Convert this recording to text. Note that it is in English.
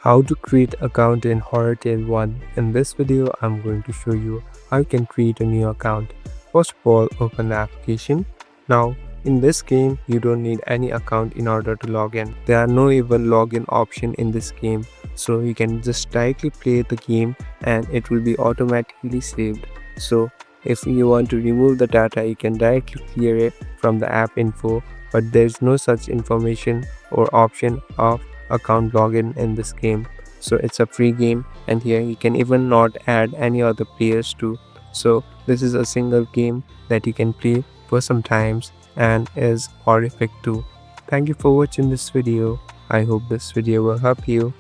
How to create account in Horror Tale 1. In this video, I'm going to show you how you can create a new account. First of all, open the application. Now, in this game, you don't need any account in order to log in. There are no even login option in this game, so you can just directly play the game and it will be automatically saved. So, if you want to remove the data, you can directly clear it from the app info, but there's no such information or option of account login in this game. So it's a free game, and here you can even not add any other players too. So this is a single game that you can play for some times and is horrific too. Thank you for watching this video. I hope this video will help you.